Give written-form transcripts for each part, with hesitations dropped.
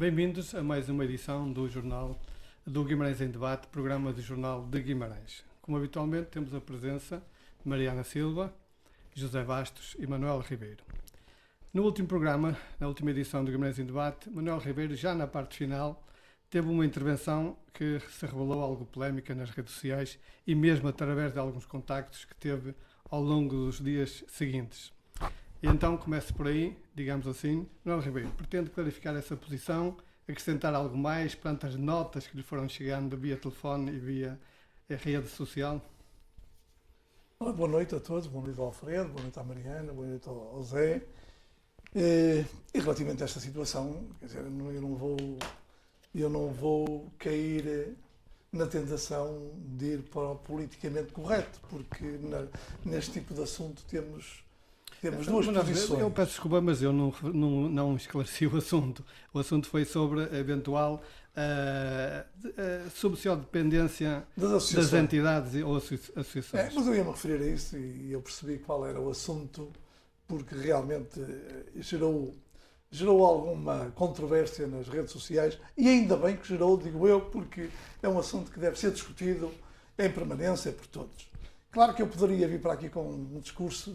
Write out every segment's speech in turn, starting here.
Bem-vindos a mais uma edição do jornal do Guimarães em Debate, programa do Jornal de Guimarães. Como habitualmente, temos a presença de Mariana Silva, José Bastos e Manuel Ribeiro. No último programa, na última edição do Guimarães em Debate, Manuel Ribeiro, já na parte final, teve uma intervenção que se revelou algo polémica nas redes sociais e mesmo através de alguns contactos que teve ao longo dos dias seguintes. E então começo por aí, digamos assim. Manuel Ribeiro, pretende clarificar essa posição, acrescentar algo mais perante as notas que lhe foram chegando via telefone e via rede social? Olá, boa noite a todos, boa noite ao Alfredo, boa noite à Mariana, boa noite ao Zé. E relativamente a esta situação, quer dizer, eu não vou cair na tentação de ir para o politicamente correto, porque neste tipo de assunto temos duas posições. Eu peço desculpa, mas eu não esclareci o assunto. O assunto foi sobre a eventual subsidiodependência das entidades ou associações. Mas eu ia-me referir a isso e eu percebi qual era o assunto, porque realmente gerou alguma controvérsia nas redes sociais e ainda bem que gerou, digo eu, porque é um assunto que deve ser discutido em permanência por todos. Claro que eu poderia vir para aqui com um discurso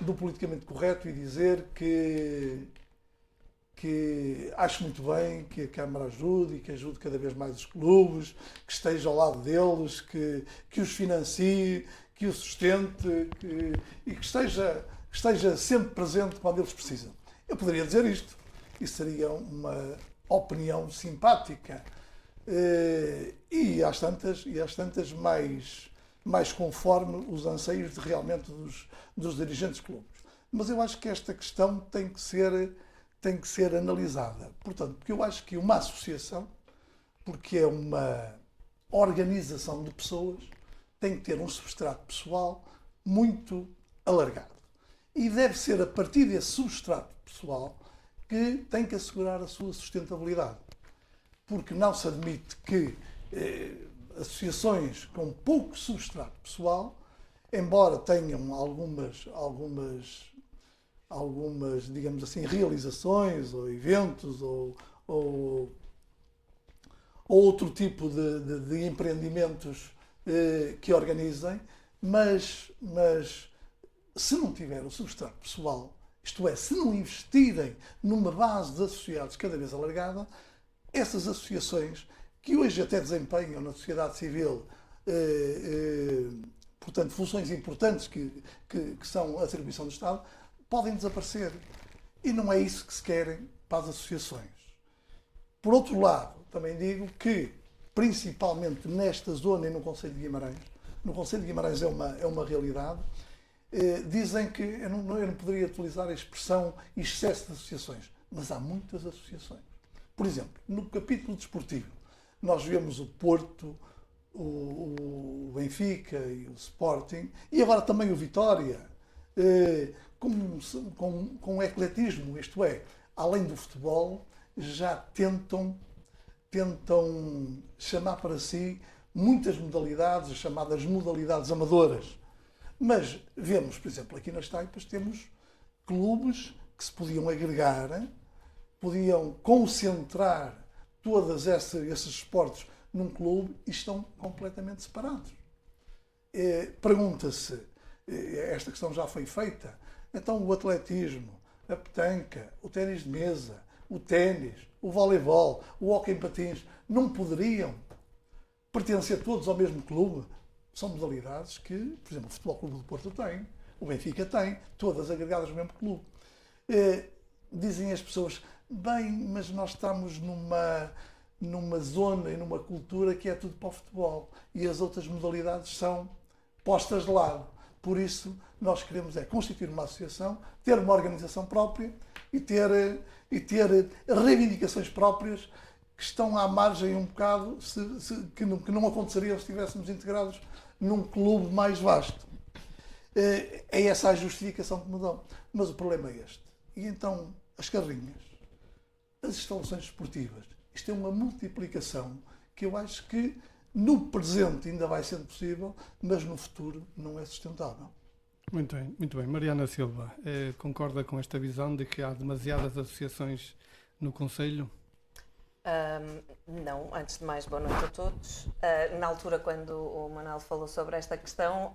do politicamente correto e dizer que acho muito bem que a Câmara ajude e que ajude cada vez mais os clubes, que esteja ao lado deles, que os financie, que os sustente e que esteja sempre presente quando eles precisam. Eu poderia dizer isto. Isso seria uma opinião simpática e às tantas mais conforme os anseios realmente dos dirigentes de clubes. Mas eu acho que esta questão tem que ser analisada. Portanto, porque eu acho que uma associação, porque é uma organização de pessoas, tem que ter um substrato pessoal muito alargado. E deve ser a partir desse substrato pessoal que tem que assegurar a sua sustentabilidade. Porque não se admite que associações com pouco substrato pessoal, embora tenham algumas, digamos assim, realizações ou eventos ou outro tipo de empreendimentos que organizem, mas se não tiver o substrato pessoal, isto é, se não investirem numa base de associados cada vez alargada, essas associações que hoje até desempenham na sociedade civil, portanto, funções importantes que são a atribuição do Estado, podem desaparecer. E não é isso que se querem para as associações. Por outro lado, também digo que, principalmente nesta zona e no Concelho de Guimarães é uma realidade, dizem que eu não poderia utilizar a expressão excesso de associações, mas há muitas associações. Por exemplo, no capítulo desportivo, nós vemos o Porto, o Benfica e o Sporting, e agora também o Vitória, com ecletismo, isto é, além do futebol, já tentam chamar para si muitas modalidades, as chamadas modalidades amadoras. Mas vemos, por exemplo, aqui nas Taipas temos clubes que se podiam agregar, podiam concentrar todos esses esportes num clube e estão completamente separados. Pergunta-se, esta questão já foi feita, então o atletismo, a petanca, o ténis de mesa, o ténis, o voleibol, o hóquei em patins, não poderiam pertencer todos ao mesmo clube? São modalidades que, por exemplo, o Futebol Clube do Porto tem, o Benfica tem, todas agregadas no mesmo clube. Dizem as pessoas, bem, mas nós estamos numa zona e numa cultura que é tudo para o futebol e as outras modalidades são postas de lado. Por isso, nós queremos constituir uma associação, ter uma organização própria e ter reivindicações próprias que estão à margem um bocado que não aconteceriam se estivéssemos integrados num clube mais vasto. É essa a justificação que me dão. Mas o problema é este. E então, as carrinhas, as instalações esportivas, isto é uma multiplicação que eu acho que no presente ainda vai sendo possível, mas no futuro não é sustentável. Muito bem, muito bem. Mariana Silva, concorda com esta visão de que há demasiadas associações no Conselho? Não, antes de mais, boa noite a todos. Na altura, quando o Manuel falou sobre esta questão,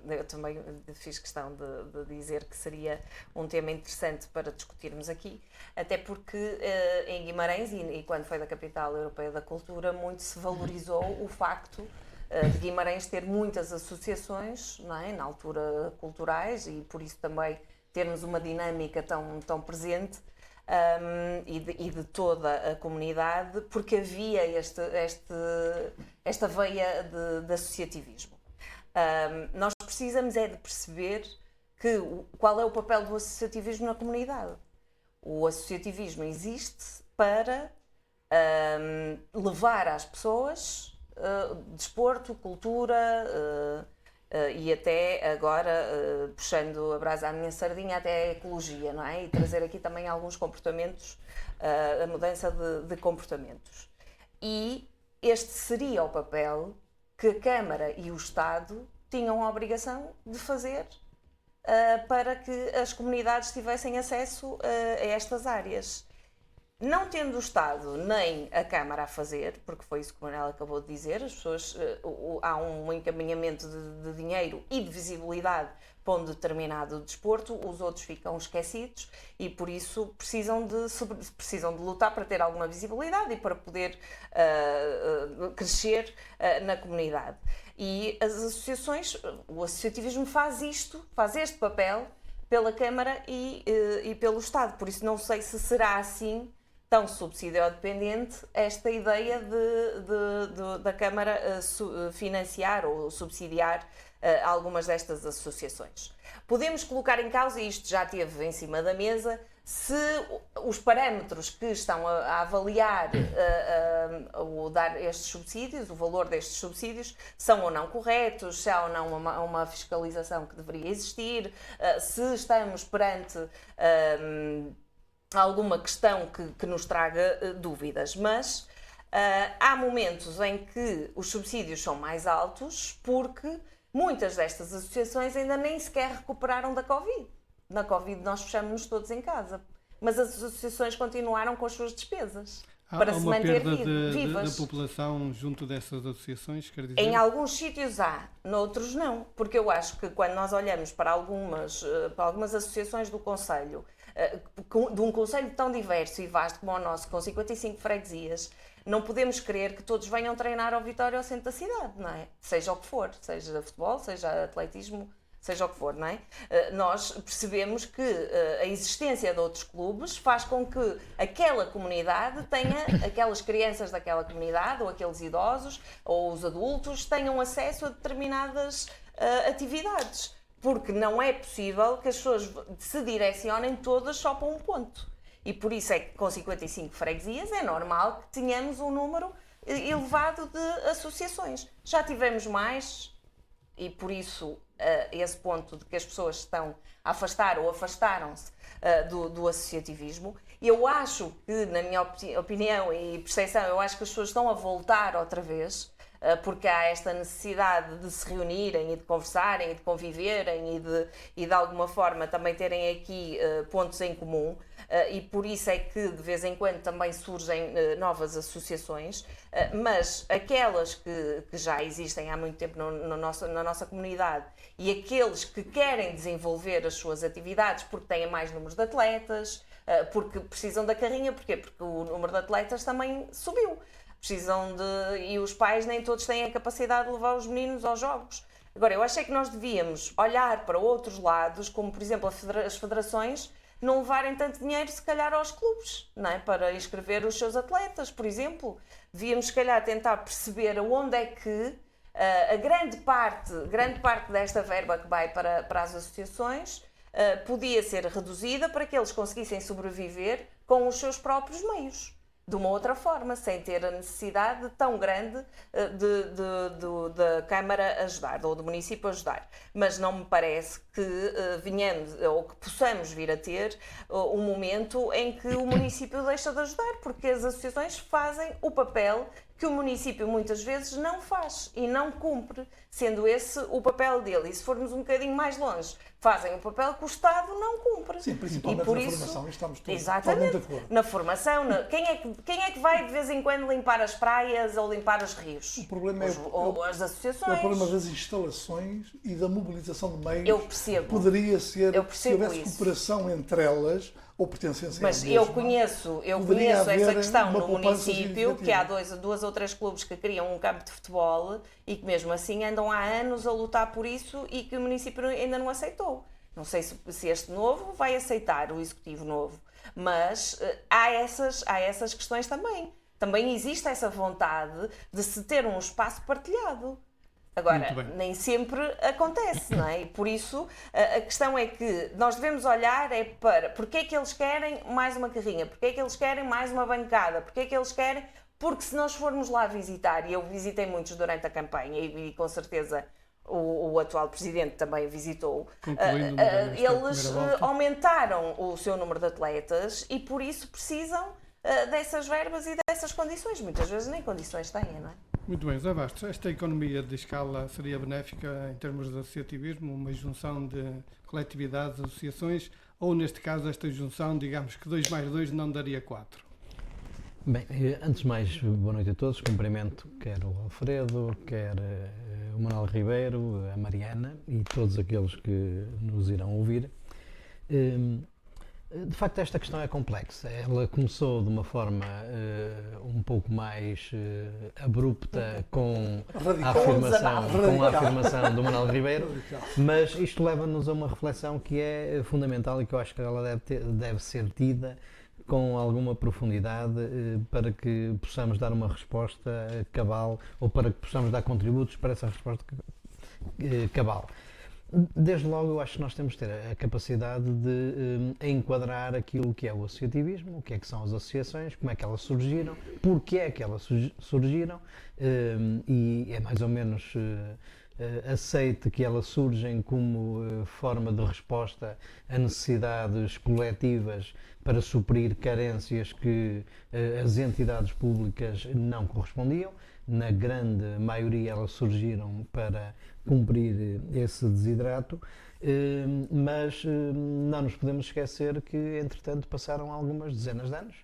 eu também fiz questão de dizer que seria um tema interessante para discutirmos aqui, até porque em Guimarães, e quando foi da Capital Europeia da Cultura, muito se valorizou o facto de Guimarães ter muitas associações, não é? Na altura, culturais, e por isso também termos uma dinâmica tão presente. E de toda a comunidade, porque havia esta veia de associativismo. Nós precisamos de perceber qual é o papel do associativismo na comunidade. O associativismo existe para levar às pessoas desporto, cultura, e até agora, puxando a brasa à minha sardinha, até a ecologia, não é? E trazer aqui também alguns comportamentos, a mudança de comportamentos. E este seria o papel que a Câmara e o Estado tinham a obrigação de fazer para que as comunidades tivessem acesso a estas áreas. Não tendo o Estado nem a Câmara a fazer, porque foi isso que o Manuel acabou de dizer, as pessoas, há um encaminhamento de dinheiro e de visibilidade para um determinado desporto, os outros ficam esquecidos e por isso precisam de lutar para ter alguma visibilidade e para poder crescer na comunidade. E as associações, o associativismo faz este papel pela Câmara e pelo Estado, por isso não sei se será assim tão subsidiodependente esta ideia da Câmara financiar ou subsidiar algumas destas associações. Podemos colocar em causa, e isto já esteve em cima da mesa, se os parâmetros que estão a avaliar dar estes subsídios, o valor destes subsídios, são ou não corretos, se há ou não uma fiscalização que deveria existir, se estamos perante alguma questão que nos traga dúvidas, mas há momentos em que os subsídios são mais altos porque muitas destas associações ainda nem sequer recuperaram da Covid. Na Covid nós fechamos-nos todos em casa, mas as associações continuaram com as suas despesas para se manter vivas. Da população junto dessas associações, quer dizer? Em alguns sítios há, noutros não, porque eu acho que quando nós olhamos para algumas associações do Conselho, de um concelho tão diverso e vasto como o nosso, com 55 freguesias, não podemos querer que todos venham treinar ao Vitória ao centro da cidade, não é? Seja o que for, seja futebol, seja atletismo, seja o que for, não é? Nós percebemos que a existência de outros clubes faz com que aquela comunidade tenha, aquelas crianças daquela comunidade, ou aqueles idosos, ou os adultos, tenham acesso a determinadas atividades. Porque não é possível que as pessoas se direcionem todas só para um ponto. E por isso é que com 55 freguesias é normal que tenhamos um número elevado de associações. Já tivemos mais e por isso esse ponto de que as pessoas estão a afastar ou afastaram-se do associativismo. Eu acho que, na minha opinião e percepção, eu acho que as pessoas estão a voltar outra vez, porque há esta necessidade de se reunirem e de conversarem e de conviverem e de alguma forma também terem aqui pontos em comum, e por isso é que de vez em quando também surgem novas associações, mas aquelas que já existem há muito tempo na nossa comunidade e aqueles que querem desenvolver as suas atividades porque têm mais números de atletas, porque precisam da carrinha, porquê? Porque o número de atletas também subiu. E os pais nem todos têm a capacidade de levar os meninos aos jogos. Agora, eu achei que nós devíamos olhar para outros lados, como por exemplo as federações, não levarem tanto dinheiro se calhar aos clubes, não é? Para inscrever os seus atletas, por exemplo. Devíamos se calhar tentar perceber aonde é que a grande parte desta verba que vai para as associações podia ser reduzida para que eles conseguissem sobreviver com os seus próprios meios. De uma outra forma, sem ter a necessidade tão grande da Câmara ajudar, ou do município ajudar. Mas não me parece que venhamos, ou que possamos vir a ter um momento em que o município deixa de ajudar, porque as associações fazem o papel que o município muitas vezes não faz e não cumpre, sendo esse o papel dele. E se formos um bocadinho mais longe, fazem o papel que o Estado não cumpre. Sim, principalmente e por na isso, formação, e estamos todos exatamente, totalmente de acordo. na formação. Quem é que vai de vez em quando limpar as praias ou limpar os rios? O problema Ou as é associações. o problema das instalações e da mobilização de meios. Eu percebo. Poderia ser, Eu se percebo houvesse isso. cooperação entre elas, ou pertencência Mas à eu mesma, conheço poderia essa haver questão uma no poupança município, que há significativa. duas ou três clubes que criam um campo de futebol e que mesmo assim andam há anos a lutar por isso e que o município ainda não aceitou. Não sei se este novo vai aceitar, o executivo novo, mas há essas questões também. Também existe essa vontade de se ter um espaço partilhado. Agora, nem sempre acontece, não é? E por isso, a questão é que nós devemos olhar para porque é que eles querem mais uma carrinha, porque é que eles querem mais uma bancada, porque é que eles querem... Porque se nós formos lá visitar, e eu visitei muitos durante a campanha e com certeza o atual presidente também visitou, eles aumentaram o seu número de atletas e por isso precisam dessas verbas e dessas condições. Muitas vezes nem condições têm, não é? Muito bem, José Bastos, esta economia de escala seria benéfica em termos de associativismo, uma junção de coletividades, associações, ou neste caso esta junção, digamos que 2 mais 2 não daria 4? Bem, antes de mais, boa noite a todos, cumprimento quer o Alfredo, quer o Manuel Ribeiro, a Mariana e todos aqueles que nos irão ouvir. De facto, esta questão é complexa. Ela começou de uma forma um pouco mais abrupta com a afirmação do Manuel Ribeiro, mas isto leva-nos a uma reflexão que é fundamental e que eu acho que ela deve ser tida com alguma profundidade para que possamos dar uma resposta cabal ou para que possamos dar contributos para essa resposta cabal. Desde logo, eu acho que nós temos de ter a capacidade de enquadrar aquilo que é o associativismo, o que é que são as associações, como é que elas surgiram, porque é que elas surgiram, e é mais ou menos aceite que elas surgem como forma de resposta a necessidades coletivas para suprir carências que as entidades públicas não correspondiam. Na grande maioria elas surgiram para cumprir esse desidrato, mas não nos podemos esquecer que, entretanto, passaram algumas dezenas de anos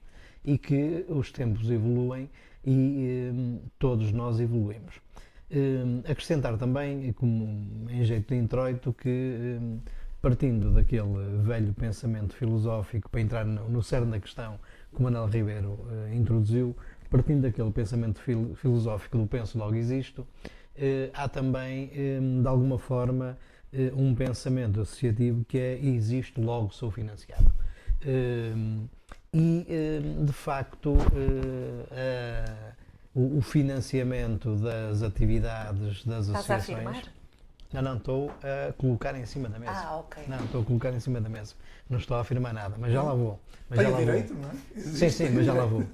e que os tempos evoluem e todos nós evoluímos. Acrescentar também, como em jeito de introito, que partindo daquele velho pensamento filosófico, para entrar no cerne da questão que o Manuel Ribeiro introduziu, partindo daquele pensamento filosófico do penso logo existo, há também, de alguma forma, um pensamento associativo que é existo logo sou financiado. De facto, o financiamento das atividades das associações... Estás a afirmar? Não, estou a colocar em cima da mesa. Ah, ok. Não, estou a colocar em cima da mesa. Não estou a afirmar nada, mas já lá vou. Tem o direito, não é? Sim, mas já lá vou.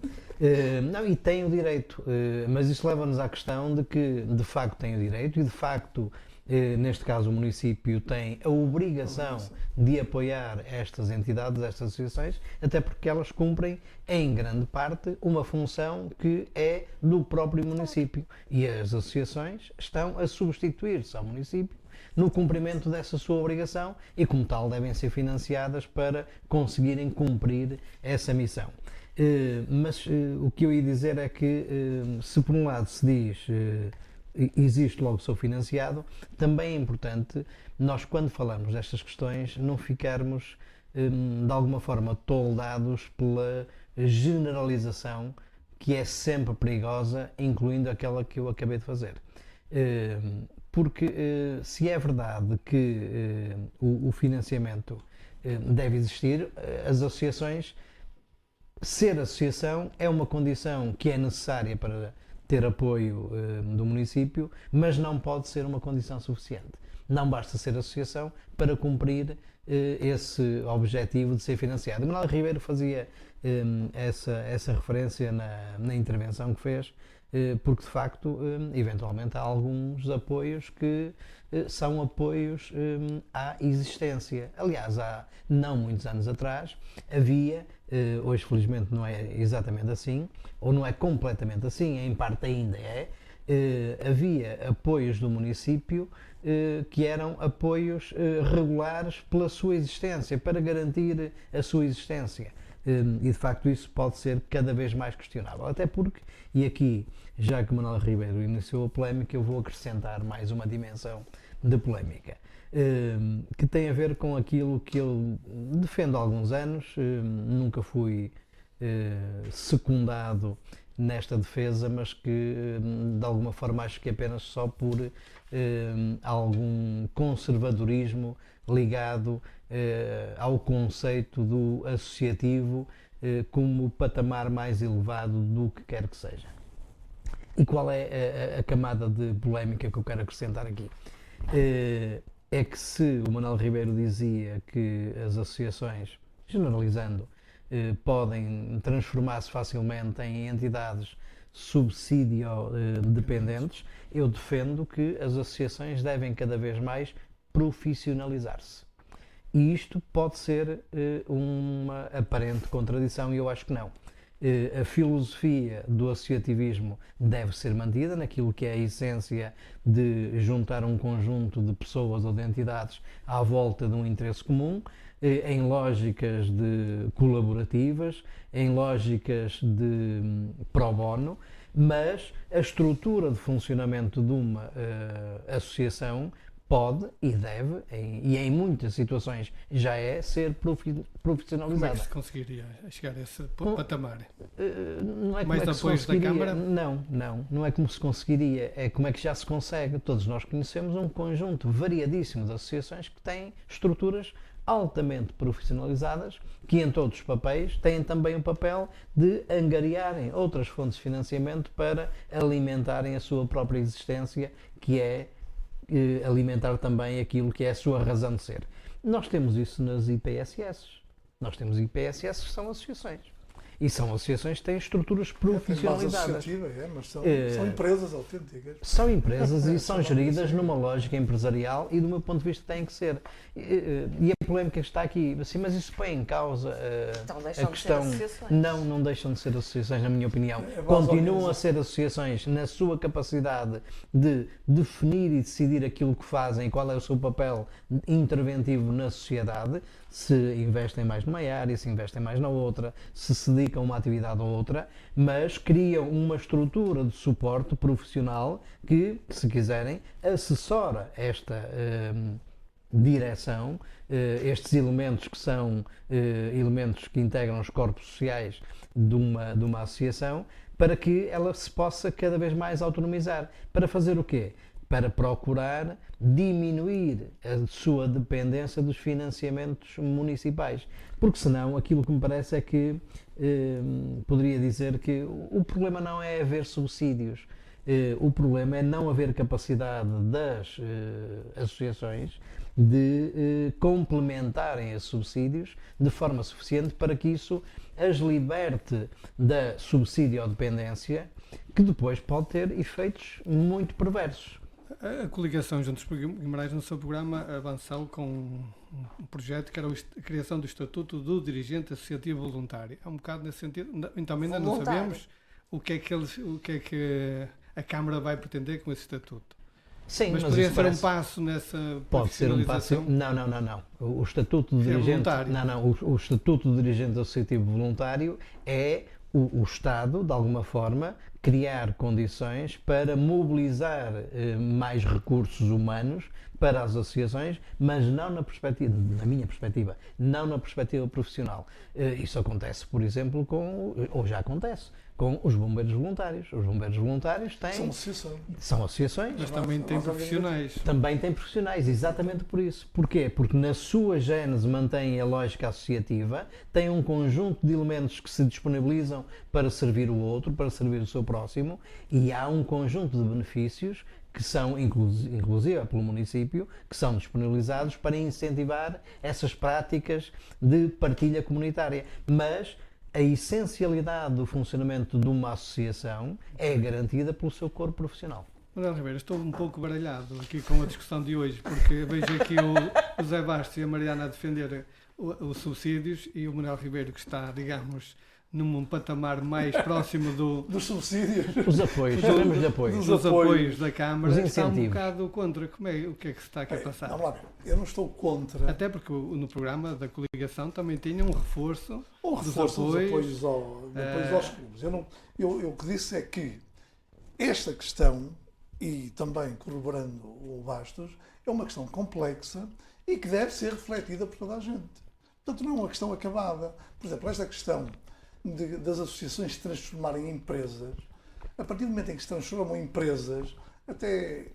Não, e tem o direito, mas isso leva-nos à questão de que, de facto, tem o direito e, de facto, neste caso, o município tem a obrigação de apoiar estas entidades, estas associações, até porque elas cumprem, em grande parte, uma função que é do próprio município. E as associações estão a substituir-se ao município no cumprimento dessa sua obrigação e, como tal, devem ser financiadas para conseguirem cumprir essa missão. Mas o que eu ia dizer é que, se por um lado se diz existe logo sou financiado, também é importante nós, quando falamos destas questões, não ficarmos de alguma forma toldados pela generalização que é sempre perigosa, incluindo aquela que eu acabei de fazer. Porque se é verdade que o financiamento deve existir, as associações, ser associação é uma condição que é necessária para ter apoio do município, mas não pode ser uma condição suficiente. Não basta ser associação para cumprir esse objetivo de ser financiado. Manuel Ribeiro fazia essa referência na intervenção que fez porque de facto, eventualmente há alguns apoios que são apoios à existência. Aliás, há não muitos anos atrás havia, hoje felizmente não é exatamente assim, ou não é completamente assim, em parte ainda é, havia apoios do município que eram apoios regulares pela sua existência, para garantir a sua existência. E de facto isso pode ser cada vez mais questionável, até porque, e aqui já que Manuel Ribeiro iniciou a polémica, eu vou acrescentar mais uma dimensão de polémica, que tem a ver com aquilo que eu defendo há alguns anos. Nunca fui secundado nesta defesa, mas que de alguma forma acho que apenas só por algum conservadorismo ligado ao conceito do associativo como patamar mais elevado do que quer que seja. E qual é a camada de polémica que eu quero acrescentar aqui? É que se o Manuel Ribeiro dizia que as associações, generalizando, podem transformar-se facilmente em entidades subsídio-dependentes, eu defendo que as associações devem cada vez mais profissionalizar-se. E isto pode ser uma aparente contradição, e eu acho que não. A filosofia do associativismo deve ser mantida naquilo que é a essência de juntar um conjunto de pessoas ou de entidades à volta de um interesse comum, em lógicas colaborativas, em lógicas de pro bono, mas a estrutura de funcionamento de uma associação pode e deve, e em muitas situações já é, ser profissionalizada. Como é que se conseguiria chegar a esse patamar? Não é mais como é que apoios se da Câmara? Não é como se conseguiria, é como é que já se consegue. Todos nós conhecemos um conjunto variadíssimo de associações que têm estruturas altamente profissionalizadas, que em todos os papéis têm também o papel de angariarem outras fontes de financiamento para alimentarem a sua própria existência, que é alimentar também aquilo que é a sua razão de ser. Nós temos isso nas IPSS. Nós temos IPSS que são associações. E são associações que têm estruturas profissionalizadas. Mas são empresas autênticas. São empresas e são geridas numa lógica empresarial e, do meu ponto de vista, têm que ser. E a polémica que está aqui, assim, mas isso põe em causa a questão. Não deixam de ser associações, na minha opinião. Continuam a ser associações na sua capacidade de definir e decidir aquilo que fazem e qual é o seu papel interventivo na sociedade. Se investem mais numa área, se investem mais na outra, se dedicam a uma atividade ou outra, mas criam uma estrutura de suporte profissional que, se quiserem, assessora esta direção, estes elementos que são elementos que integram os corpos sociais de uma associação, para que ela se possa cada vez mais autonomizar. Para fazer o quê? Para procurar diminuir a sua dependência dos financiamentos municipais. Porque senão aquilo que me parece é que poderia dizer que o problema não é haver subsídios, o problema é não haver capacidade das associações de complementarem esses subsídios de forma suficiente para que isso as liberte da subsídio-dependência, que depois pode ter efeitos muito perversos. A coligação Juntos por Guimarães, no seu programa, avançou com um projeto que era a criação do Estatuto do Dirigente Associativo Voluntário. É um bocado nesse sentido. Então ainda não sabemos o que é que a Câmara vai pretender com esse Estatuto. Sim, mas poderia ser um passo nessa pode ser um passo. Não. O Estatuto de Dirigente. O Estatuto de Dirigente Associativo Voluntário é o Estado, de alguma forma, criar condições para mobilizar mais recursos humanos para as associações, mas não na minha perspectiva, não na perspectiva profissional. Isso acontece, por exemplo, ou já acontece, com os bombeiros voluntários. Os bombeiros voluntários têm... São associações. Mas também têm profissionais. Também têm profissionais, exatamente por isso. Porquê? Porque na sua gênese mantém a lógica associativa, tem um conjunto de elementos que se disponibilizam para servir o outro, para servir o seu próximo, e há um conjunto de benefícios que são, inclusive pelo município, que são disponibilizados para incentivar essas práticas de partilha comunitária. Mas a essencialidade do funcionamento de uma associação é garantida pelo seu corpo profissional. Manuel Ribeiro, estou um pouco baralhado aqui com a discussão de hoje, porque vejo aqui o José Bastos e a Mariana a defender os subsídios e o Manuel Ribeiro que está, digamos, num patamar mais próximo dos subsídios. Os apoios, chamamos de apoios. Dos apoios da Câmara, os está um incentivos. bocado contra. O que é que se está aqui a passar? Vamos lá ver, eu não estou contra. Até porque no programa da coligação também tinha um reforço, dos apoios aos clubes. Eu o que disse é que esta questão, e também corroborando o Bastos, é uma questão complexa e que deve ser refletida por toda a gente. Portanto, não é uma questão acabada. Por exemplo, esta questão das associações se transformarem em empresas, a partir do momento em que se transformam em empresas, até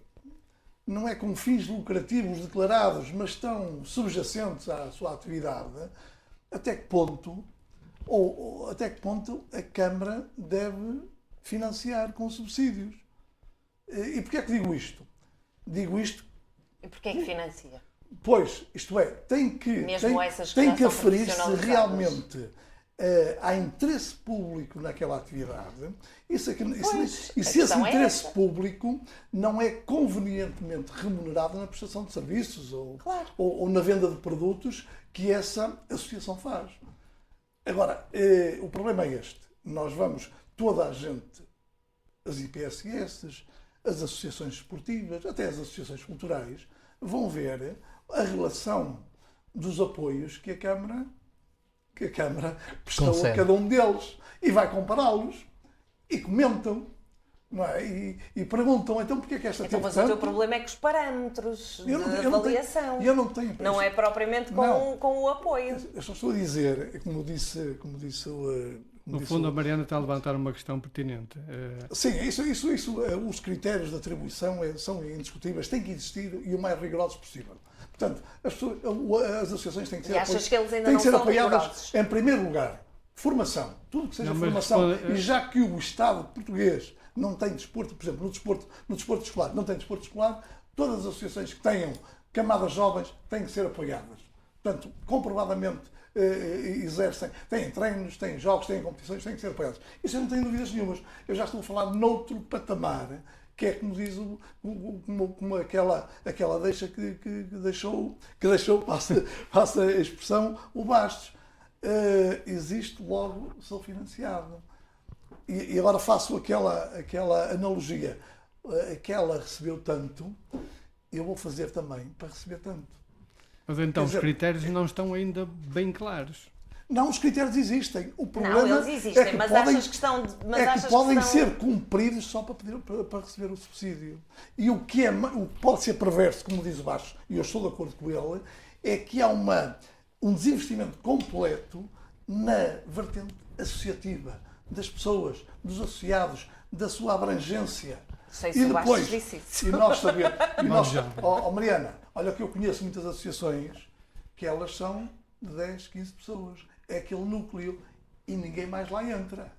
não é com fins lucrativos declarados, mas estão subjacentes à sua atividade, até que ponto a Câmara deve financiar com subsídios? E porquê é que digo isto? Digo isto... E porquê é que financia? Pois, isto é, tem que aferir-se realmente há interesse público naquela atividade e se esse interesse público não é convenientemente remunerado na prestação de serviços ou na venda de produtos que essa associação faz. Agora, o problema é este. Nós vamos, toda a gente, as IPSS, as associações esportivas, até as associações culturais, vão ver a relação dos apoios que a Câmara prestou a cada um deles e vai compará-los e comentam, não é? E perguntam então porque é que esta então, mas o teu problema é com os parâmetros de avaliação. Eu não tenho. Não é propriamente com o apoio. Eu só estou a dizer, como disse o... No fundo, a Mariana está a levantar uma questão pertinente. Sim, os critérios de atribuição são indiscutíveis, têm que existir e o mais rigorosos possível. Portanto, as associações têm que ser, apoiadas em primeiro lugar. Formação. Tudo que seja formação. E já que o Estado português não tem desporto, por exemplo, no desporto escolar, não tem desporto escolar, todas as associações que tenham camadas jovens têm que ser apoiadas. Portanto, comprovadamente exercem, têm treinos, têm jogos, têm competições, têm que ser apoiados. Isso eu não tenho dúvidas nenhumas. Eu já estou a falar noutro patamar, que é como diz como aquela deixa que deixou, passa a expressão, o Bastos. Existe, logo sou financiado. E agora faço aquela analogia. Aquela recebeu tanto, eu vou fazer também para receber tanto. Mas então os critérios não estão ainda bem claros. Não, os critérios existem. O problema eles existem, é que mas podem ser cumpridos só para receber o subsídio. E o que pode ser perverso, como diz o Bastos, e eu estou de acordo com ele, é que há um desinvestimento completo na vertente associativa das pessoas, dos associados, da sua abrangência. Sei se e depois, disse e nós sabemos, Mariana, olha que eu conheço muitas associações que elas são de 10, 15 pessoas. É aquele núcleo e ninguém mais lá entra.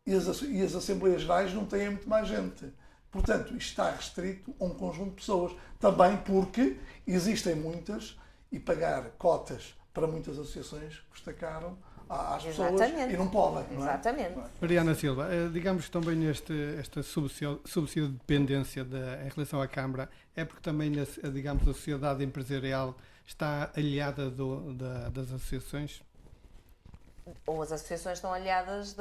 E as Assembleias Gerais não têm muito mais gente. Portanto, isto está restrito a um conjunto de pessoas. Também porque existem muitas e pagar cotas para muitas associações custa caro às pessoas e não podem. Exatamente. Não é? Mariana Silva, digamos também esta subsídio de dependência em relação à Câmara é porque também, digamos, a sociedade empresarial está aliada das associações? Ou as associações estão aliadas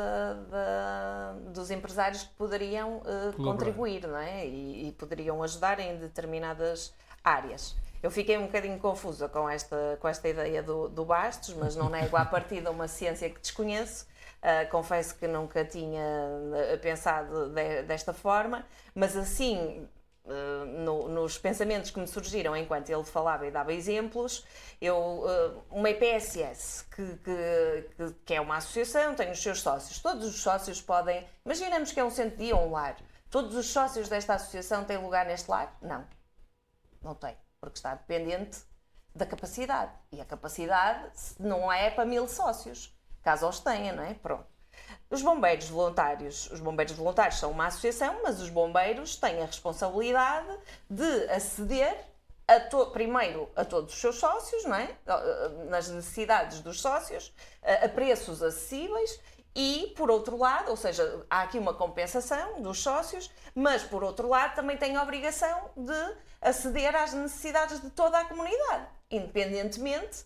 dos empresários que poderiam contribuir, não é? E poderiam ajudar em determinadas áreas. Eu fiquei um bocadinho confusa com esta ideia do Bastos, mas não nego à partida uma ciência que desconheço. Confesso que nunca tinha pensado desta forma, mas assim, nos pensamentos que me surgiram enquanto ele falava e dava exemplos, uma IPSS, que é uma associação, tem os seus sócios. Todos os sócios podem... Imaginamos que é um centro-dia ou um lar. Todos os sócios desta associação têm lugar neste lar? Não tem. Porque está dependente da capacidade. E a capacidade não é para 1000 sócios, caso os tenha, não é? Pronto. Os bombeiros voluntários são uma associação, mas os bombeiros têm a responsabilidade de aceder primeiro a todos os seus sócios, não é? Nas necessidades dos sócios, a preços acessíveis e, por outro lado, ou seja, há aqui uma compensação dos sócios, mas, por outro lado, também tem a obrigação de aceder às necessidades de toda a comunidade, independentemente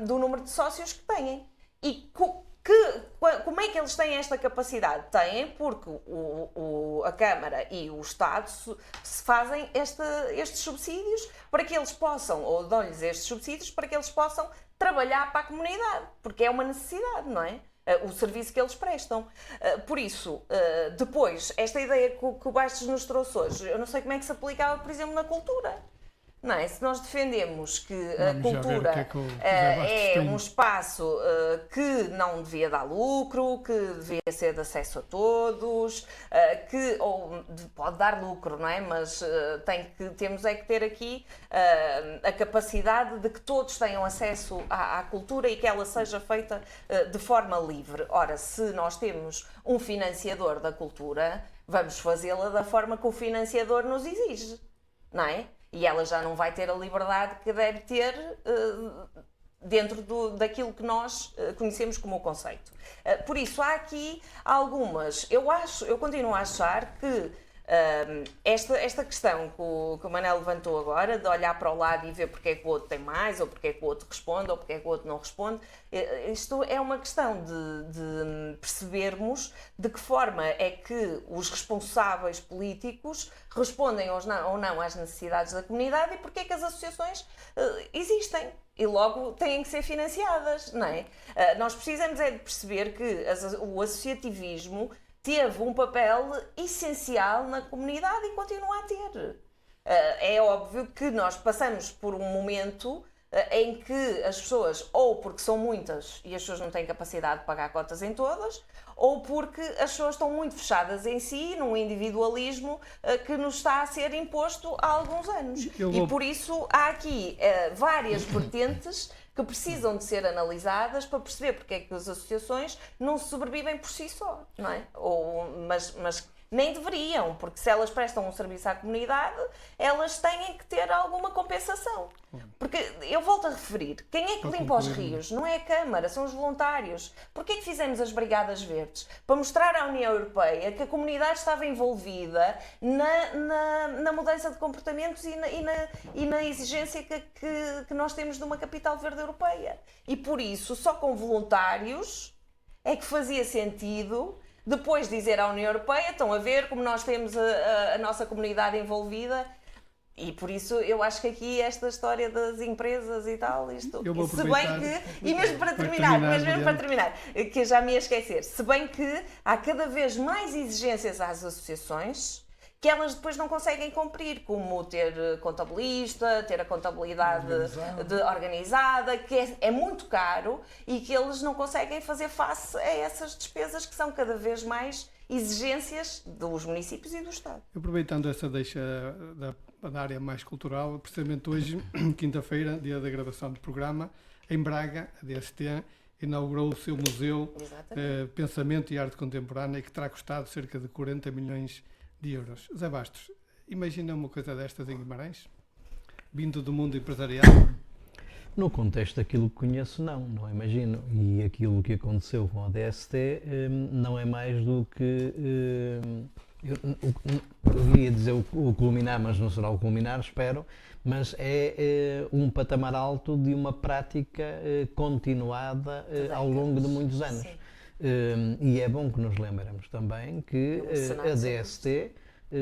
do número de sócios que têm. E como é que eles têm esta capacidade? Têm porque a Câmara e o Estado se fazem estes subsídios para que eles possam, ou dão-lhes estes subsídios para que eles possam trabalhar para a comunidade, porque é uma necessidade, não é? O serviço que eles prestam. Por isso, depois, esta ideia que o Bastos nos trouxe hoje, eu não sei como é que se aplicava, por exemplo, na cultura. Não é? Se nós defendemos que a cultura é um espaço que não devia dar lucro, que devia ser de acesso a todos, ou pode dar lucro, não é? Mas temos é que ter aqui a capacidade de que todos tenham acesso à cultura e que ela seja feita de forma livre. Ora, se nós temos um financiador da cultura, vamos fazê-la da forma que o financiador nos exige, não é? E ela já não vai ter a liberdade que deve ter dentro daquilo que nós conhecemos como o conceito. Por isso, há aqui algumas... Eu continuo a achar que esta questão que o Manel levantou agora, de olhar para o lado e ver porque é que o outro tem mais, ou porque é que o outro responde, ou porque é que o outro não responde, isto é uma questão de percebermos de que forma é que os responsáveis políticos respondem ou não às necessidades da comunidade e porque é que as associações existem. E logo têm que ser financiadas, não é? Nós precisamos é de perceber que o associativismo teve um papel essencial na comunidade e continua a ter. É óbvio que nós passamos por um momento em que as pessoas, ou porque são muitas e as pessoas não têm capacidade de pagar cotas em todas, ou porque as pessoas estão muito fechadas em si, num individualismo que nos está a ser imposto há alguns anos. E por isso há aqui várias vertentes que precisam de ser analisadas para perceber porque é que as associações não sobrevivem por si só, não é? Mas nem deveriam, porque se elas prestam um serviço à comunidade, elas têm que ter alguma compensação. Porque, eu volto a referir, quem é que limpa os rios? Não é a Câmara, são os voluntários. Porquê que fizemos as Brigadas Verdes? Para mostrar à União Europeia que a comunidade estava envolvida na mudança de comportamentos e na exigência que nós temos de uma capital verde europeia. E por isso, só com voluntários é que fazia sentido depois dizer à União Europeia, estão a ver como nós temos a nossa comunidade envolvida. E por isso eu acho que aqui esta história das empresas e tal, isto, se bem que, e mesmo para terminar, que eu já me ia esquecer, se bem que há cada vez mais exigências às associações que elas depois não conseguem cumprir, como ter contabilista, ter a contabilidade organizada, que é muito caro e que eles não conseguem fazer face a essas despesas que são cada vez mais exigências dos municípios e do Estado. Aproveitando essa deixa da área mais cultural, precisamente hoje, quinta-feira, dia da gravação do programa, em Braga, a DST inaugurou o seu museu Pensamento e Arte Contemporânea, que terá custado cerca de 40 milhões de euros. Zé Bastos, imagina uma coisa destas em Guimarães? Vindo do mundo empresarial? No contexto daquilo que conheço, não imagino. E aquilo que aconteceu com a DST não é mais do que... eu iria dizer o culminar, mas não será o culminar, espero, mas é um patamar alto de uma prática continuada ao longo de muitos anos. E é bom que nos lembremos também que a DST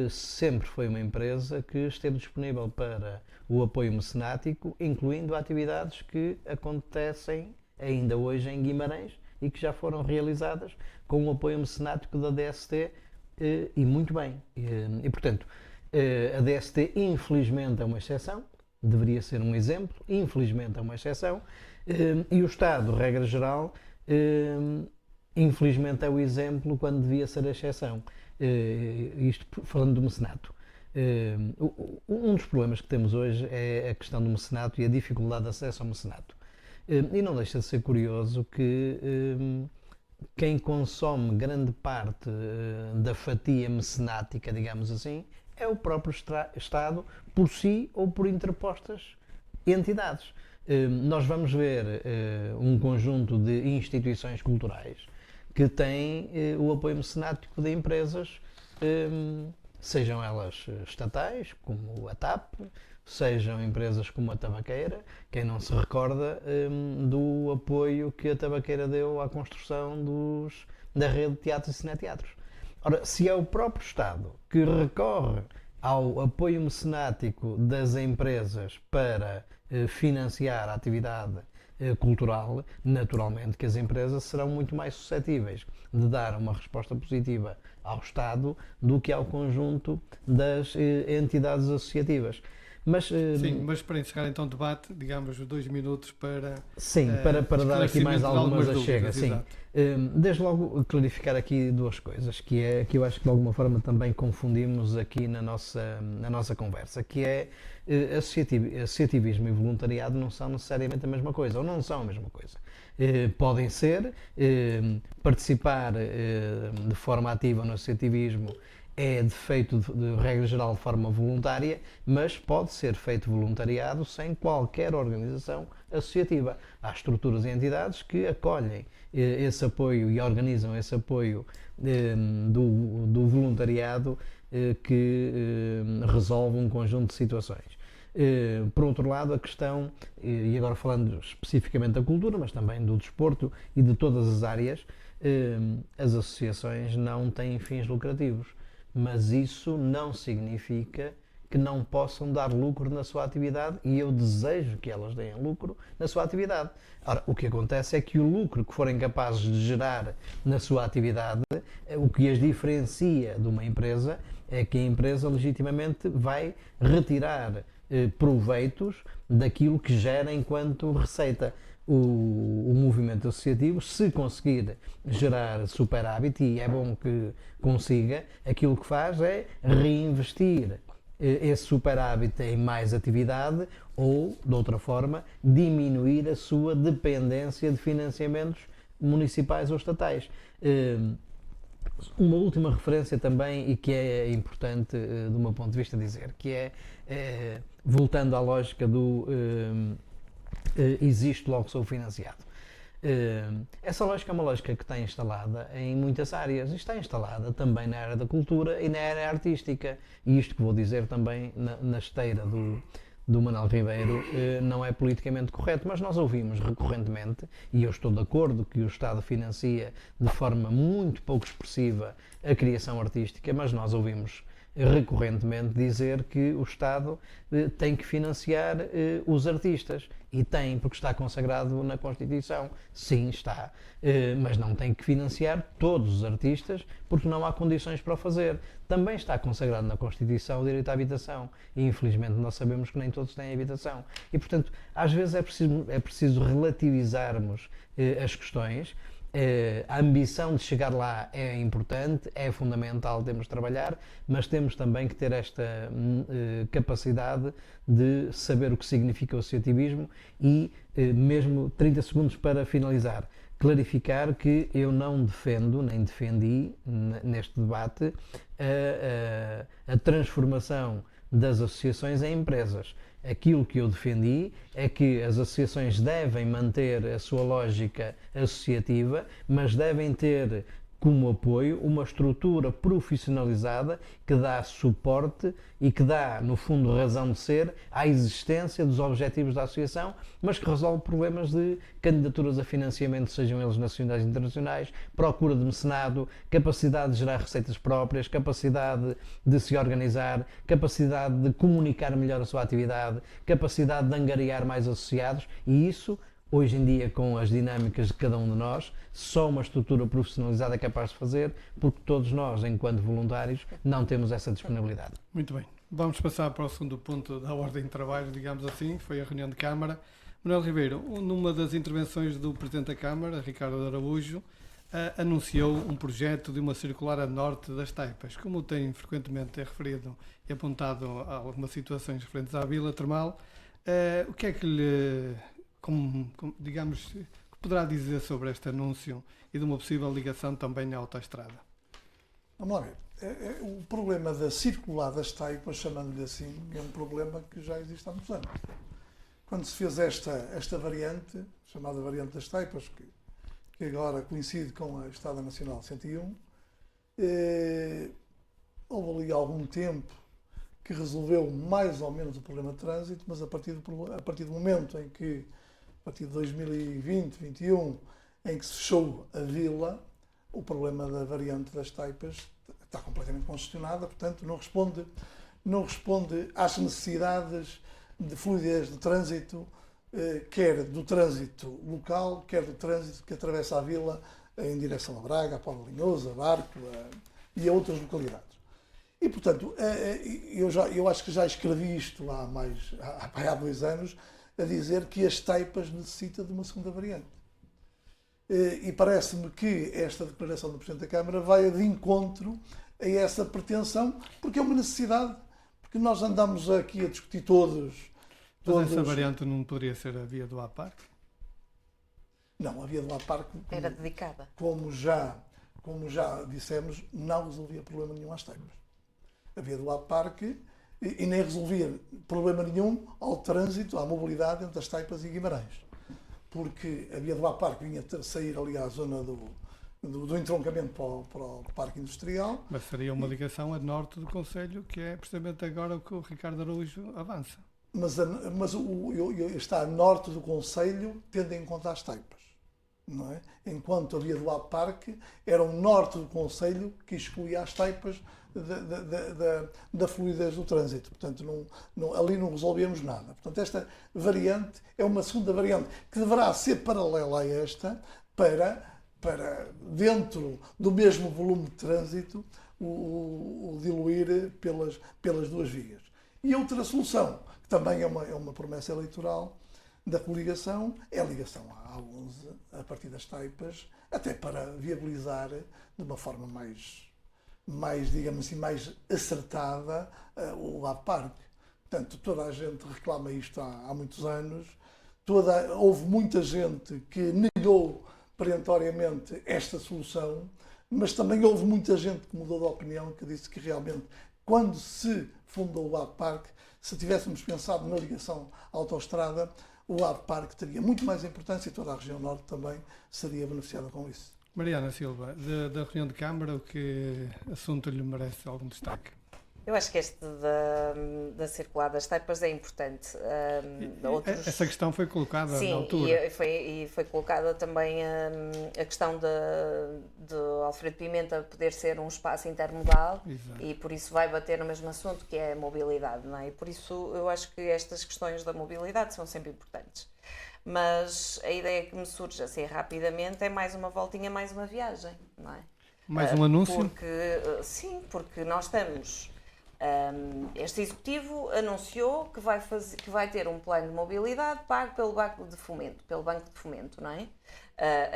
sempre foi uma empresa que esteve disponível para o apoio mecenático, incluindo atividades que acontecem ainda hoje em Guimarães e que já foram realizadas com o apoio mecenático da DST e muito bem. E portanto, a DST infelizmente é uma exceção, deveria ser um exemplo, infelizmente é uma exceção, e o Estado, regra geral, infelizmente é o exemplo quando devia ser a exceção. Isto falando do mecenato. Um dos problemas que temos hoje é a questão do mecenato e a dificuldade de acesso ao mecenato. E não deixa de ser curioso que quem consome grande parte da fatia mecenática, digamos assim, é o próprio Estado, por si ou por interpostas entidades. Nós vamos ver um conjunto de instituições culturais que têm o apoio mecenático de empresas, sejam elas estatais, como a TAP, sejam empresas como a Tabaqueira. Quem não se recorda do apoio que a Tabaqueira deu à construção da rede de teatros e cineteatros. Ora, se é o próprio Estado que recorre ao apoio mecenático das empresas para financiar a atividade cultural, naturalmente que as empresas serão muito mais suscetíveis de dar uma resposta positiva ao Estado do que ao conjunto das entidades associativas. Mas, sim, mas para encerrar então o debate, digamos 2 minutos para... Sim, para dar aqui mais algumas achegas. Sim. Desde logo clarificar aqui 2 coisas, que eu acho que de alguma forma também confundimos aqui na nossa conversa, que é associativismo e voluntariado não são necessariamente a mesma coisa, ou não são a mesma coisa. Podem ser, participar de forma ativa no associativismo é feito de regra geral de forma voluntária, mas pode ser feito voluntariado sem qualquer organização associativa. Há estruturas e entidades que acolhem esse apoio e organizam esse apoio do voluntariado que resolve um conjunto de situações. Por outro lado, a questão, e agora falando especificamente da cultura, mas também do desporto e de todas as áreas, as associações não têm fins lucrativos. Mas isso não significa que não possam dar lucro na sua atividade, e eu desejo que elas deem lucro na sua atividade. Ora, o que acontece é que o lucro que forem capazes de gerar na sua atividade, o que as diferencia de uma empresa é que a empresa legitimamente vai retirar proveitos daquilo que gera enquanto receita. O movimento associativo, se conseguir gerar superávit, e é bom que consiga, aquilo que faz é reinvestir esse superávit em mais atividade ou, de outra forma, diminuir a sua dependência de financiamentos municipais ou estatais. Uma última referência também, e que é importante do meu ponto de vista dizer, que é voltando à lógica do existe, logo sou financiado. Essa lógica é uma lógica que está instalada em muitas áreas, e está instalada também na área da cultura e na área artística. E isto que vou dizer também na esteira do Manuel Ribeiro não é politicamente correto, mas nós ouvimos recorrentemente, e eu estou de acordo que o Estado financia de forma muito pouco expressiva a criação artística, mas nós ouvimos recorrentemente dizer que o Estado tem que financiar os artistas. E tem, porque está consagrado na Constituição. Sim, está. Mas não tem que financiar todos os artistas, porque não há condições para o fazer. Também está consagrado na Constituição o direito à habitação. E infelizmente nós sabemos que nem todos têm habitação. E portanto, às vezes é preciso relativizarmos as questões. A ambição de chegar lá é importante, é fundamental, temos de trabalhar, mas temos também que ter esta capacidade de saber o que significa o associativismo e, mesmo 30 segundos para finalizar, clarificar que eu não defendo, nem defendi neste debate, a transformação das associações em empresas. Aquilo que eu defendi é que as associações devem manter a sua lógica associativa, mas devem ter como apoio uma estrutura profissionalizada que dá suporte e que dá, no fundo, razão de ser à existência dos objetivos da associação, mas que resolve problemas de candidaturas a financiamento, sejam eles nacionais e internacionais, procura de mecenado, capacidade de gerar receitas próprias, capacidade de se organizar, capacidade de comunicar melhor a sua atividade, capacidade de angariar mais associados, e isso, hoje em dia, com as dinâmicas de cada um de nós, só uma estrutura profissionalizada é capaz de fazer, porque todos nós, enquanto voluntários, não temos essa disponibilidade. Muito bem. Vamos passar para o segundo ponto da ordem de trabalho, digamos assim, foi a reunião de Câmara. Manuel Ribeiro, numa das intervenções do Presidente da Câmara, Ricardo Araújo, anunciou um projeto de uma circular a norte das Taipas. Como tem frequentemente referido e apontado a algumas situações referentes à Vila Termal, o que é que lhe... digamos, que poderá dizer sobre este anúncio e de uma possível ligação também à autoestrada? Vamos lá ver. O problema da circular das taipas, chamando-lhe assim, é um problema que já existe há muitos anos. Quando se fez esta variante, chamada variante das taipas, que agora coincide com a Estrada Nacional 101, houve ali algum tempo que resolveu mais ou menos o problema de trânsito, mas a partir do momento em que, a partir de 2020, 2021, em que se fechou a vila, o problema da variante das taipas está completamente congestionada, portanto não responde às necessidades de fluidez de trânsito, quer do trânsito local, quer do trânsito que atravessa a vila em direção a Braga, a Póvoa de Linhoso, a Barco e a outras localidades. E, portanto, eu acho que já escrevi isto há 2 anos, a dizer que as taipas necessitam de uma segunda variante. E parece-me que esta declaração do Presidente da Câmara vai de encontro a essa pretensão, porque é uma necessidade, porque nós andamos aqui a discutir todos. Mas essa variante não poderia ser a via do A-Parque? Não, a via do A-Parque, Era dedicada. como já dissemos, não resolvia problema nenhum às taipas. A via do A-Parque e nem resolvia problema nenhum ao trânsito, à mobilidade entre as Taipas e Guimarães. Porque a via do A-Parque vinha sair ali à zona do entroncamento para o Parque Industrial. Mas seria uma ligação a norte do concelho, que é precisamente agora o que o Ricardo Araújo avança. Mas está a norte do concelho, tendo em conta as Taipas. Não é? Enquanto a via do A-Parque era o norte do concelho que excluía as Taipas da fluidez do trânsito. Portanto, ali não resolvemos nada. Portanto, esta variante é uma segunda variante que deverá ser paralela a esta para dentro do mesmo volume de trânsito, o diluir pelas 2 vias. E outra solução, que também é uma promessa eleitoral da coligação, é a ligação à A11 a partir das Taipas, até para viabilizar de uma forma mais digamos assim, mais acertada o A-Parque. Portanto, toda a gente reclama isto há muitos anos. Houve muita gente que negou perentoriamente esta solução, mas também houve muita gente que mudou de opinião, que disse que realmente, quando se fundou o A-Parque, se tivéssemos pensado na ligação à autoestrada, o A-Parque teria muito mais importância e toda a região norte também seria beneficiada com isso. Mariana Silva, da reunião de Câmara, o que assunto lhe merece algum destaque? Eu acho que este da circular das taipas é importante. Essa questão foi colocada Sim, na altura. E foi colocada também a questão de Alfredo Pimenta poder ser um espaço intermodal. Exato. E por isso vai bater no mesmo assunto, que é a mobilidade, não é? E por isso eu acho que estas questões da mobilidade são sempre importantes. Mas a ideia que me surge assim rapidamente é mais uma voltinha, mais uma viagem, não é? Mais um anúncio? Porque nós estamos... este Executivo anunciou que vai ter um plano de mobilidade pago pelo Banco de Fomento, não é?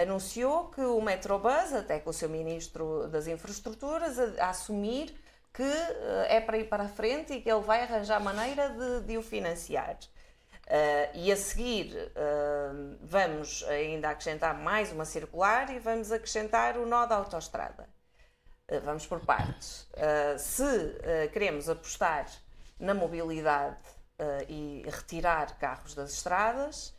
Anunciou que o Metrobus, até com o seu Ministro das Infraestruturas, a assumir que é para ir para a frente e que ele vai arranjar maneira de o financiar. E a seguir vamos ainda acrescentar mais uma circular e vamos acrescentar o nó da autoestrada. Vamos por partes. Se queremos apostar na mobilidade e retirar carros das estradas,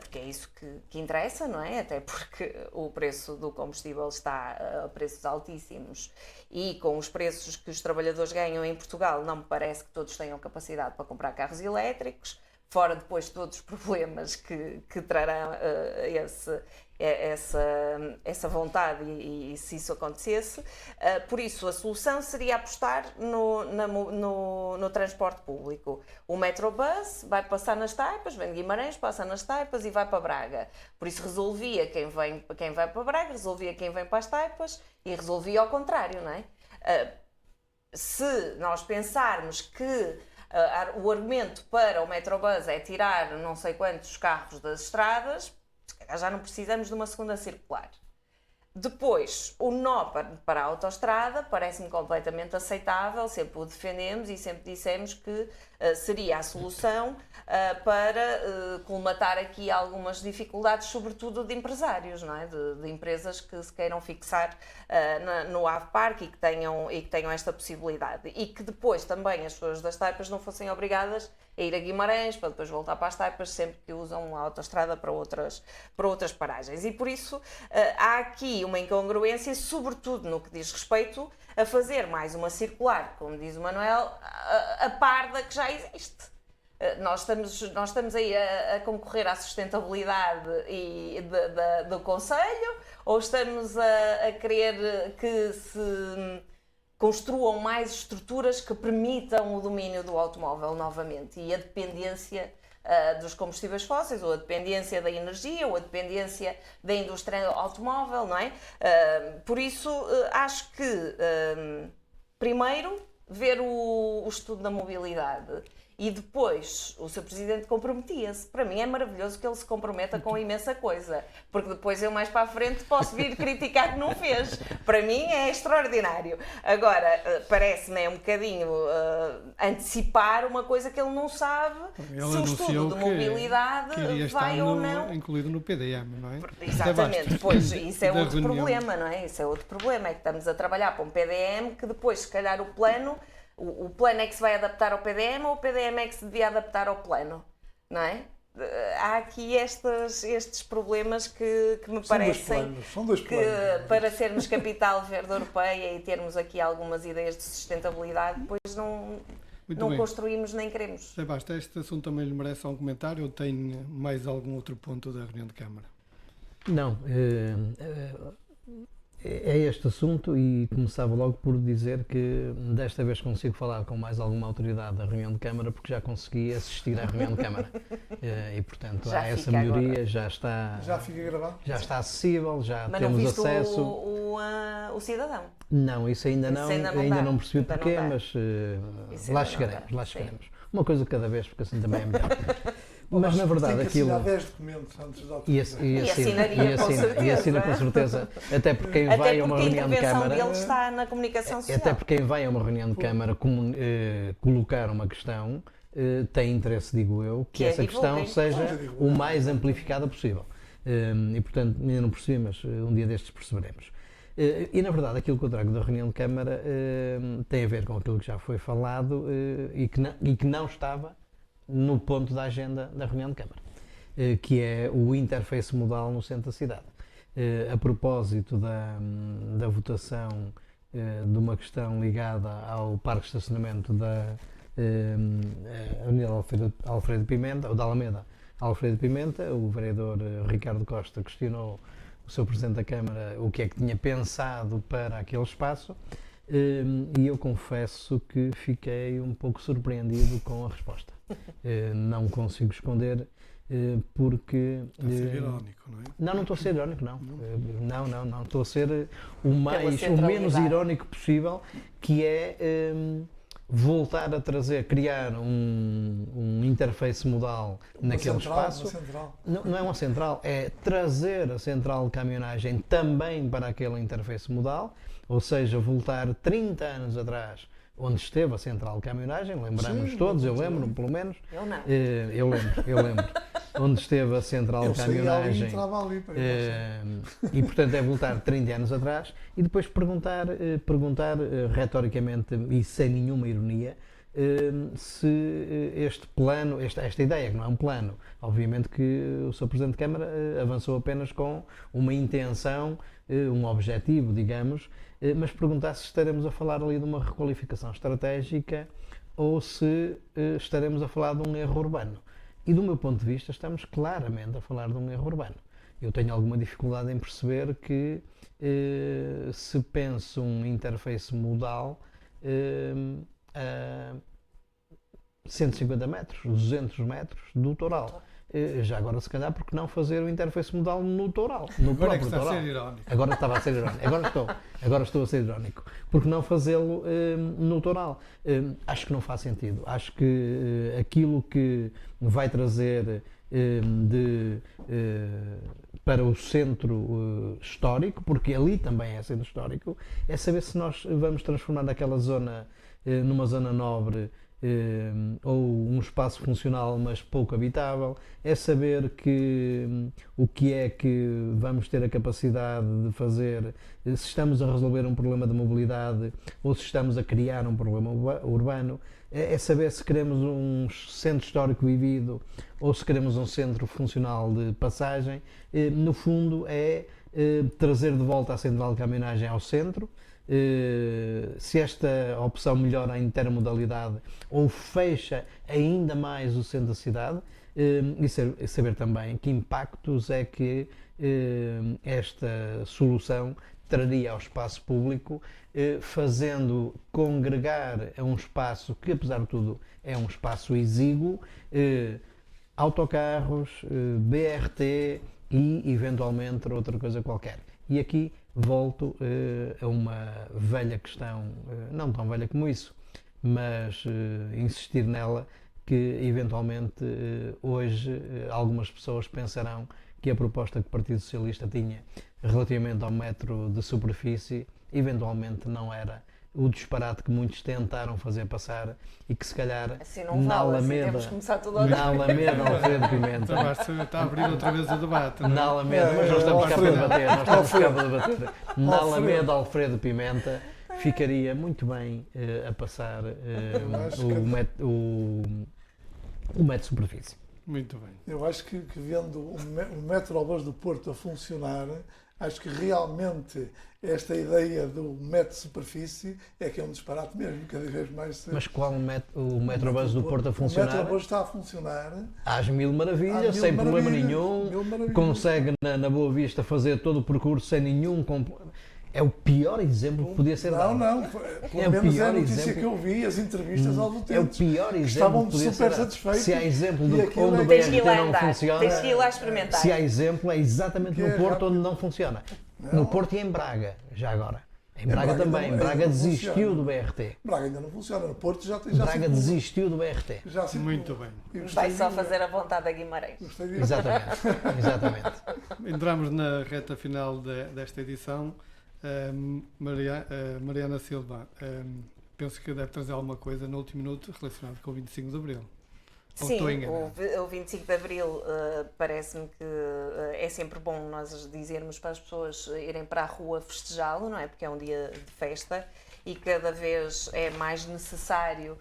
porque é isso que interessa, não é? Até porque o preço do combustível está a preços altíssimos e com os preços que os trabalhadores ganham em Portugal, não me parece que todos tenham capacidade para comprar carros elétricos, fora depois todos os problemas que trarão essa vontade e se isso acontecesse. Por isso, a solução seria apostar no transporte público. O Metrobus vai passar nas Taipas, vem de Guimarães, passa nas Taipas e vai para Braga. Por isso, resolvia quem vai para Braga, resolvia quem vem para as Taipas e resolvia ao contrário, não é? Se nós pensarmos que o argumento para o Metrobus é tirar não sei quantos carros das estradas, já não precisamos de uma segunda circular. Depois, o nó para a autoestrada parece-me completamente aceitável, sempre o defendemos e sempre dissemos que seria a solução para colmatar aqui algumas dificuldades, sobretudo de empresários, não é? De empresas que se queiram fixar no Ave Parque e que tenham esta possibilidade. E que depois também as pessoas das Taipas não fossem obrigadas a ir a Guimarães para depois voltar para as Taipas sempre que usam a autoestrada para outras paragens. E por isso há aqui uma incongruência, sobretudo no que diz respeito a fazer mais uma circular, como diz o Manuel, a par da que já existe. Nós estamos aí a concorrer à sustentabilidade do Conselho, ou estamos a querer que se construam mais estruturas que permitam o domínio do automóvel novamente e a dependência dos combustíveis fósseis, ou a dependência da energia, ou a dependência da indústria automóvel, não é? Por isso, acho que, primeiro, ver o estudo da mobilidade e depois o Sr. Presidente comprometia-se. Para mim é maravilhoso que ele se comprometa com imensa coisa, porque depois eu mais para a frente posso vir criticar que não fez. Para mim é extraordinário. Agora, parece-me um bocadinho antecipar uma coisa que ele não sabe ele se o estudo de mobilidade vai ou não. Incluído no PDM, não é? Exatamente, pois isso é outro problema, não é? Isso é outro problema, é que estamos a trabalhar para um PDM que depois, se calhar, o plano é que se vai adaptar ao PDM ou o PDM é que se devia adaptar ao plano, não é? Há aqui estes problemas que me parecem são dois planos. Para sermos capital verde europeia e termos aqui algumas ideias de sustentabilidade, depois não construímos nem queremos. José Bastos, este assunto também lhe merece um comentário ou tem mais algum outro ponto da reunião de Câmara? Não, é este assunto e começava logo por dizer que desta vez consigo falar com mais alguma autoridade da reunião de Câmara porque já consegui assistir à reunião de Câmara e portanto há essa melhoria, agora. Já fica gravado? Já está acessível, já mas temos não viste acesso. O cidadão? Não, isso ainda não, ainda não percebi porquê, mas lá chegaremos. Uma coisa de cada vez, porque assim também é melhor. Mas na verdade aquilo. Assinar 10 documentos antes da autorização. E assina com certeza. Até porque quem vai a uma reunião de Câmara. Dele está na comunicação social. Até porque quem vai a uma reunião de Câmara colocar uma questão tem interesse, digo eu, que essa questão seja o mais amplificada possível. E portanto, ainda não percebi, mas um dia destes perceberemos. E na verdade aquilo que eu trago da reunião de Câmara tem a ver com aquilo que já foi falado e que não estava no ponto da agenda da reunião de Câmara, que é o interface modal no centro da cidade. A propósito da votação de uma questão ligada ao parque de estacionamento da Avenida Alfredo Pimenta, ou da Alameda Alfredo Pimenta, o vereador Ricardo Costa questionou o Sr. Presidente da Câmara o que é que tinha pensado para aquele espaço. E eu confesso que fiquei um pouco surpreendido com a resposta. Não consigo esconder porque... Está a ser irónico, não é? Não estou a ser irónico, não. Não. Estou a ser o menos irónico possível, que é voltar a criar um interface modal naquele espaço. Não é uma central, é trazer a central de caminhonagem também para aquele interface modal, ou seja, voltar 30 anos atrás, onde esteve a central de caminhonagem, lembramos todos, eu lembro, pelo menos. Eu não. Eu lembro. Onde esteve a central de caminhonagem. E portanto é voltar 30 anos atrás e depois perguntar retoricamente e sem nenhuma ironia se este plano, esta ideia, que não é um plano, obviamente que o Sr. Presidente de Câmara avançou apenas com uma intenção, um objetivo, digamos, mas perguntar se estaremos a falar ali de uma requalificação estratégica ou se estaremos a falar de um erro urbano. E do meu ponto de vista estamos claramente a falar de um erro urbano. Eu tenho alguma dificuldade em perceber que se penso um interface modal a 150 metros, 200 metros do Toural. Já agora, se calhar, porque não fazer o interface modal no Toural, no Agora próprio Toural. A ser irónico. Agora estava a ser irónico. Agora estou a ser irónico. Porque não fazê-lo no Toural? Acho que não faz sentido. Acho que aquilo que vai trazer para o centro histórico, porque ali também é centro histórico, é saber se nós vamos transformar aquela zona numa zona nobre ou um espaço funcional mas pouco habitável, é saber o que é que vamos ter a capacidade de fazer, se estamos a resolver um problema de mobilidade ou se estamos a criar um problema urbano, é saber se queremos um centro histórico vivido ou se queremos um centro funcional de passagem. No fundo é trazer de volta a Central de Caminhagem ao centro. Se esta opção melhora a intermodalidade ou fecha ainda mais o centro da cidade, e saber também que impactos é que esta solução traria ao espaço público, fazendo congregar a um espaço que, apesar de tudo, é um espaço exíguo, autocarros, BRT e, eventualmente, outra coisa qualquer. E aqui volto a uma velha questão, não tão velha como isso, mas insistir nela, que eventualmente hoje algumas pessoas pensarão que a proposta que o Partido Socialista tinha relativamente ao metro de superfície eventualmente não era o disparate que muitos tentaram fazer passar e que se calhar assim não na vale, Alameda, assim na Alameda Alfredo Pimenta está a abrir outra vez o debate, na Alameda, mas nós estamos cá para debater, na Alameda Alfredo Pimenta ficaria muito bem a passar o metro de superfície. Muito bem. Eu acho que vendo o metro Albores do Porto a funcionar, acho que realmente esta ideia do metro de superfície é que é um disparate mesmo, cada vez mais. Mas qual o metro Albores do Porto a funcionar? O metro Albores está a funcionar. Às mil maravilhas, sem problema nenhum. Consegue na Boa Vista fazer todo o percurso sem nenhum. É o pior exemplo que podia ser dado. Não, pelo menos é a notícia que eu vi, as entrevistas aos utentes. É o pior exemplo estavam que podia super ser satisfeitos. Se há exemplo de onde o BRT não funciona, tens que ir lá experimentar. Se há exemplo, é exatamente no Porto onde não funciona. No Porto e em Braga, já agora. Em Braga também. Braga desistiu do BRT. Braga ainda não funciona. No Porto já Braga desistiu do BRT. Muito bem. Vai só fazer a vontade a Guimarães. Exatamente. Entramos na reta final desta edição. Mariana Silva, penso que deve trazer alguma coisa no último minuto relacionado com o 25 de Abril. Sim, o 25 de Abril parece-me que é sempre bom nós dizermos para as pessoas irem para a rua festejá-lo, não é? Porque é um dia de festa e cada vez é mais necessário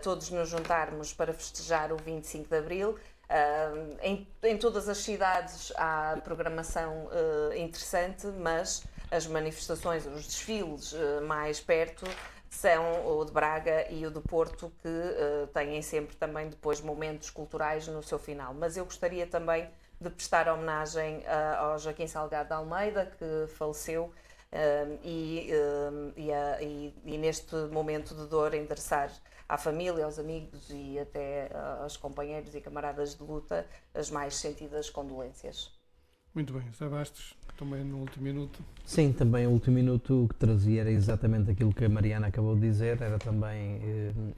todos nos juntarmos para festejar o 25 de Abril. Em todas as cidades há programação interessante, mas as manifestações, os desfiles mais perto são o de Braga e o do Porto, que têm sempre também depois momentos culturais no seu final. Mas eu gostaria também de prestar homenagem ao Joaquim Salgado de Almeida, que faleceu, e neste momento de dor endereçar à família, aos amigos e até aos companheiros e camaradas de luta as mais sentidas condolências. Muito bem, José Bastos, também no último minuto. Sim, também o último minuto que trazia era exatamente aquilo que a Mariana acabou de dizer, era também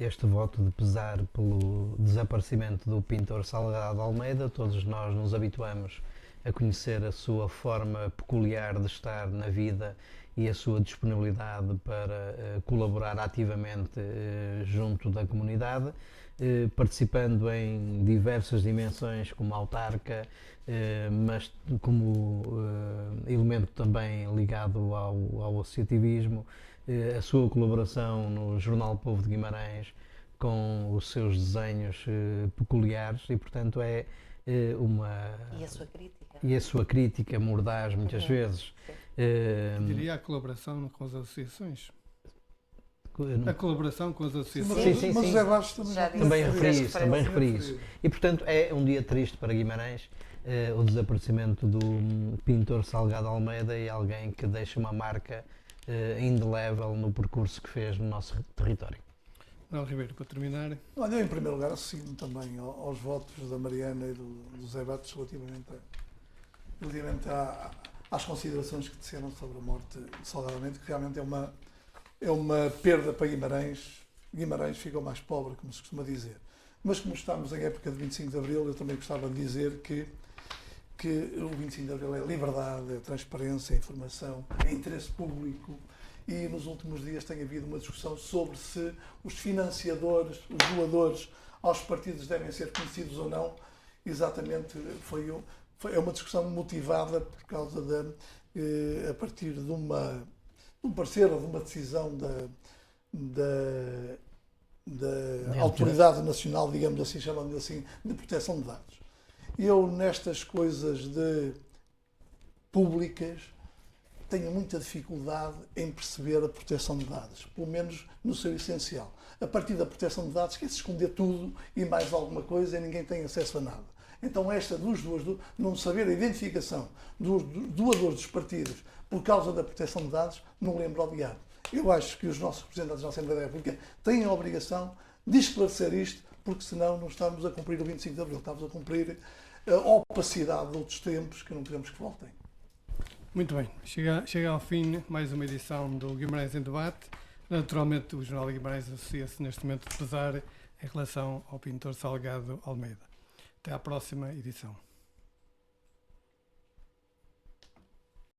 este voto de pesar pelo desaparecimento do pintor Salgado de Almeida. Todos nós nos habituamos a conhecer a sua forma peculiar de estar na vida e a sua disponibilidade para colaborar ativamente junto da comunidade, participando em diversas dimensões como autarca, mas como elemento também ligado ao associativismo, a sua colaboração no Jornal Povo de Guimarães com os seus desenhos peculiares e, portanto, E a sua crítica. E a sua crítica mordaz, muitas vezes. Diria a colaboração com as associações. A colaboração com as associações. Sim. Mas o José Bastos também referi isso. E, portanto, é um dia triste para Guimarães, o desaparecimento do pintor Salgado Almeida e alguém que deixa uma marca indelével no percurso que fez no nosso território. Manuel Ribeiro, para terminar. Olha, eu, em primeiro lugar, associo também aos votos da Mariana e do José Bastos relativamente às considerações que disseram sobre a morte de Salgado Almeida, que realmente é uma perda para Guimarães. Guimarães ficou mais pobre, como se costuma dizer. Mas como estamos em época de 25 de Abril, eu também gostava de dizer que o 25 de Abril é liberdade, é transparência, é informação, é interesse público e nos últimos dias tem havido uma discussão sobre se os financiadores, os doadores aos partidos devem ser conhecidos ou não. Exatamente, é uma discussão motivada por causa a partir de um parecer ou de uma decisão da Autoridade Nacional, digamos assim, chamando assim, de Proteção de Dados. Eu, nestas coisas públicas, tenho muita dificuldade em perceber a proteção de dados, pelo menos no seu essencial. A partir da proteção de dados, quer-se esconder tudo e mais alguma coisa e ninguém tem acesso a nada. Então esta não saber a identificação dos doadores dos partidos por causa da proteção de dados, não lembro ao diabo. Eu acho que os nossos representantes da Assembleia da República têm a obrigação de esclarecer isto, porque senão não estamos a cumprir o 25 de Abril, estamos a cumprir a opacidade de outros tempos que não queremos que voltem. Muito bem, chega ao fim mais uma edição do Guimarães em Debate. Naturalmente, o Jornal de Guimarães associa-se neste momento de pesar em relação ao pintor Salgado Almeida. Até à próxima edição.